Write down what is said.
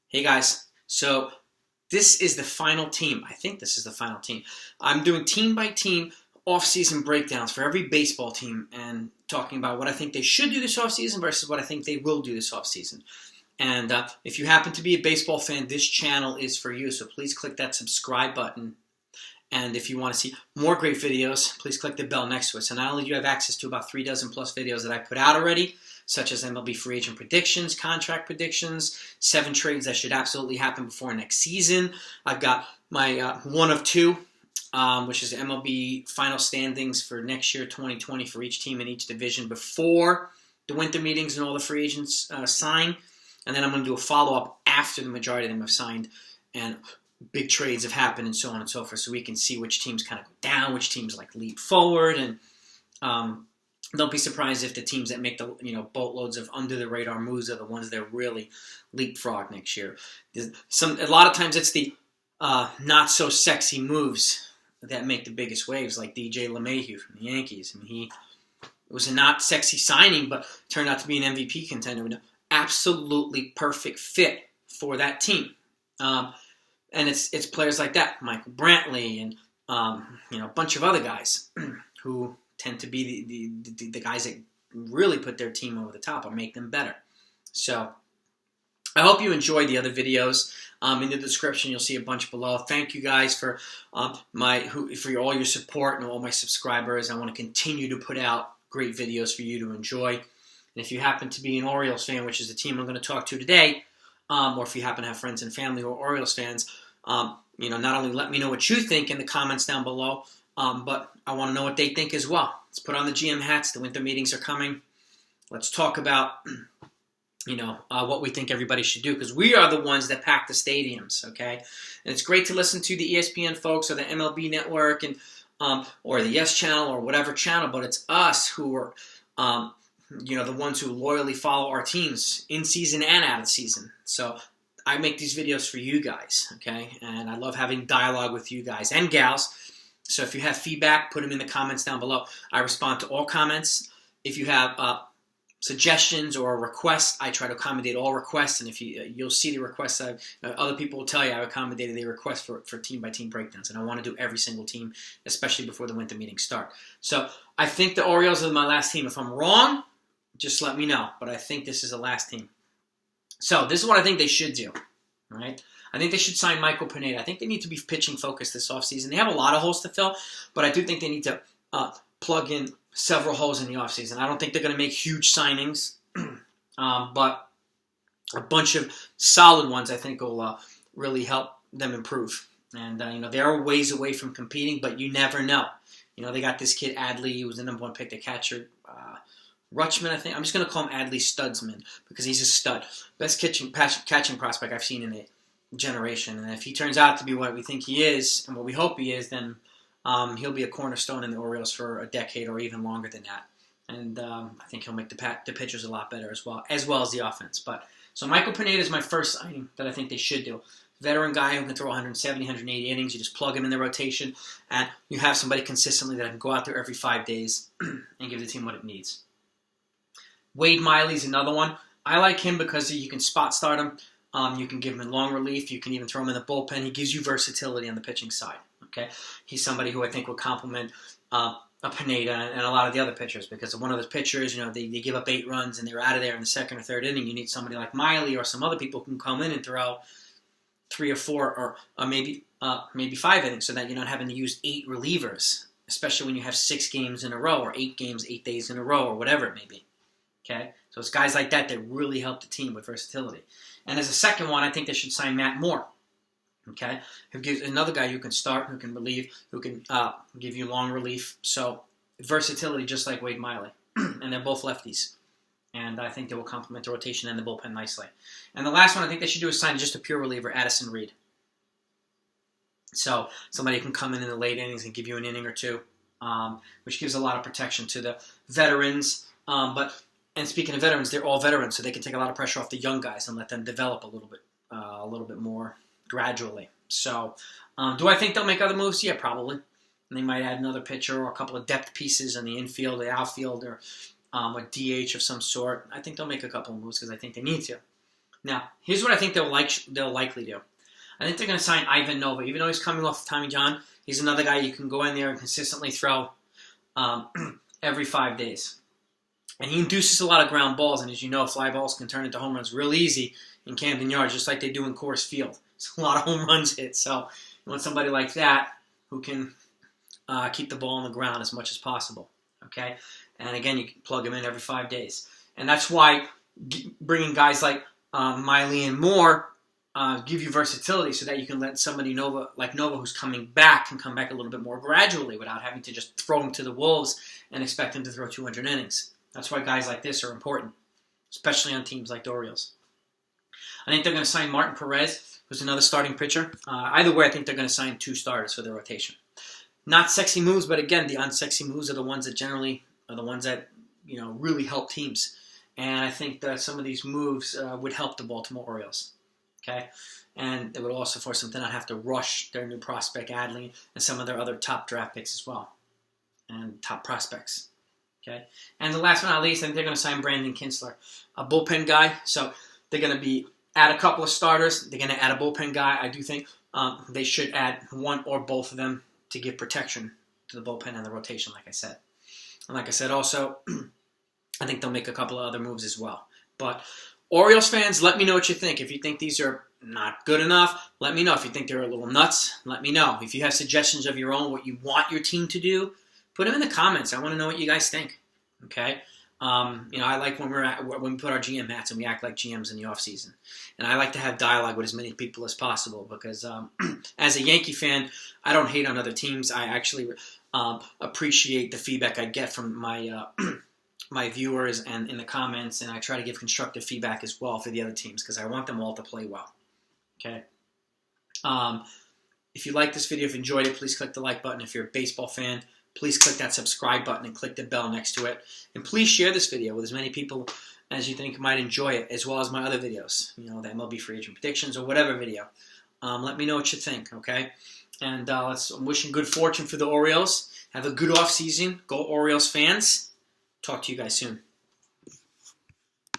Hey guys, so this is the final team. I think this is the final team. I'm doing team by team off-season breakdowns for every baseball team and talking about what I think they should do this off-season versus what I think they will do this off-season. And if you happen to be a baseball fan, this channel is for you. So please click that subscribe button. And if you want to see more great videos, please click the bell next to it. So not only do you have access to about 36 plus videos that I put out already, such as MLB free agent predictions, contract predictions, 7 trades that should absolutely happen before next season. I've got my one of two, which is MLB final standings for next year, 2020, for each team in each division before the winter meetings and all the free agents sign. And then I'm going to do a follow-up after the majority of them have signed and big trades have happened and so on and so forth, so we can see which teams kind of go down, which teams like leap forward, and don't be surprised if the teams that make the boatloads of under the radar moves are the ones that really leapfrog next year. A lot of times it's the not so sexy moves that make the biggest waves, like DJ LeMahieu from the Yankees. I mean, it was a not sexy signing, but turned out to be an MVP contender with an absolutely perfect fit for that team. And it's players like that, Michael Brantley, and a bunch of other guys who tend to be the guys that really put their team over the top or make them better. So I hope you enjoyed the other videos. In the description, you'll see a bunch below. Thank you guys for all your support and all my subscribers. I want to continue to put out great videos for you to enjoy. And if you happen to be an Orioles fan, which is the team I'm going to talk to today, or if you happen to have friends and family who are Orioles fans, not only let me know what you think in the comments down below, but I want to know what they think as well. Let's put on the GM hats. The winter meetings are coming. Let's talk about, what we think everybody should do, because we are the ones that pack the stadiums, okay? And it's great to listen to the ESPN folks or the MLB Network and or the Yes Channel or whatever channel, but it's us who are the ones who loyally follow our teams in season and out of season. So I make these videos for you guys, okay? And I love having dialogue with you guys and gals. So if you have feedback, put them in the comments down below. I respond to all comments. If you have suggestions or requests, I try to accommodate all requests. And if you'll see the requests, other people will tell you I've accommodated the request for team-by-team breakdowns. And I want to do every single team, especially before the winter meetings start. So I think the Orioles are my last team. If I'm wrong, just let me know. But I think this is the last team. So this is what I think they should do. All right? I think they should sign Michael Pineda. I think they need to be pitching focused this offseason. They have a lot of holes to fill, but I do think they need to plug in several holes in the offseason. I don't think they're going to make huge signings, but a bunch of solid ones I think will really help them improve. And, they are ways away from competing, but you never know. They got this kid Adley, who was the number 1 pick, the catcher, Rutschman, I think. I'm just going to call him Adley Studsman because he's a stud. Best catching prospect I've seen in a generation. And if he turns out to be what we think he is and what we hope he is, then he'll be a cornerstone in the Orioles for a decade or even longer than that. And I think he'll make the pitchers a lot better as well as the offense. So Michael Pineda is my first signing that I think they should do. Veteran guy who can throw 170, 180 innings. You just plug him in the rotation, and you have somebody consistently that can go out there every 5 days and give the team what it needs. Wade Miley's another one. I like him because you can spot start him. You can give him in long relief. You can even throw him in the bullpen. He gives you versatility on the pitching side. Okay, he's somebody who I think will complement a Pineda and a lot of the other pitchers, because one of the pitchers, they give up 8 runs and they're out of there in the second or third inning. You need somebody like Miley or some other people who can come in and throw 3 or 4 or maybe 5 innings, so that you're not having to use 8 relievers, especially when you have 6 games in a row or 8 games, 8 days in a row or whatever it may be. Okay, so it's guys like that really help the team with versatility. And as a second one, I think they should sign Matt Moore. Okay, who gives another guy who can start, who can relieve, who can give you long relief. So versatility, just like Wade Miley, and they're both lefties. And I think they will complement the rotation and the bullpen nicely. And the last one I think they should do is sign just a pure reliever, Addison Reed. So somebody can come in the late innings and give you an inning or two, which gives a lot of protection to the veterans. And speaking of veterans, they're all veterans, so they can take a lot of pressure off the young guys and let them develop a little bit more gradually. So, do I think they'll make other moves? Yeah, probably. And they might add another pitcher or a couple of depth pieces in the infield, the outfield, or a DH of some sort. I think they'll make a couple of moves because I think they need to. Now, here's what I think they'll likely do. I think they're going to sign Ivan Nova. Even though he's coming off of Tommy John, he's another guy you can go in there and consistently throw every 5 days. And he induces a lot of ground balls, and as you know, fly balls can turn into home runs real easy in Camden Yards, just like they do in Coors Field. It's a lot of home runs hit, so you want somebody like that who can keep the ball on the ground as much as possible. Okay, and again, you can plug him in every 5 days, and that's why bringing guys like Miley and Moore give you versatility, so that you can let somebody like Nova, who's coming back, can come back a little bit more gradually without having to just throw him to the wolves and expect him to throw 200 innings. That's why guys like this are important, especially on teams like the Orioles. I think they're going to sign Martin Perez, who's another starting pitcher. Either way, I think they're going to sign 2 starters for their rotation. Not sexy moves, but again, the unsexy moves are the ones that generally are the ones that really help teams. And I think that some of these moves would help the Baltimore Orioles. Okay, and it would also force them to not have to rush their new prospect Adley and some of their other top draft picks as well, and top prospects. Okay, and the last but not least, I think they're going to sign Brandon Kinsler, a bullpen guy. So they're going to add a couple of starters. They're going to add a bullpen guy. I do think they should add one or both of them to give protection to the bullpen and the rotation, like I said. And like I said, also, I think they'll make a couple of other moves as well. But Orioles fans, let me know what you think. If you think these are not good enough, let me know. If you think they're a little nuts, let me know. If you have suggestions of your own, what you want your team to do, put them in the comments. I want to know what you guys think. Okay? I like when we put our GM hats and we act like GMs in the offseason. And I like to have dialogue with as many people as possible because as a Yankee fan, I don't hate on other teams. I actually appreciate the feedback I get from my my viewers and in the comments, and I try to give constructive feedback as well for the other teams because I want them all to play well. Okay? If you like this video, if you enjoyed it, please click the like button. If you're a baseball fan, please click that subscribe button and click the bell next to it. And please share this video with as many people as you think might enjoy it, as well as my other videos, the MLB free agent predictions or whatever video. Let me know what you think, okay? And I'm wishing good fortune for the Orioles. Have a good offseason. Go Orioles fans. Talk to you guys soon.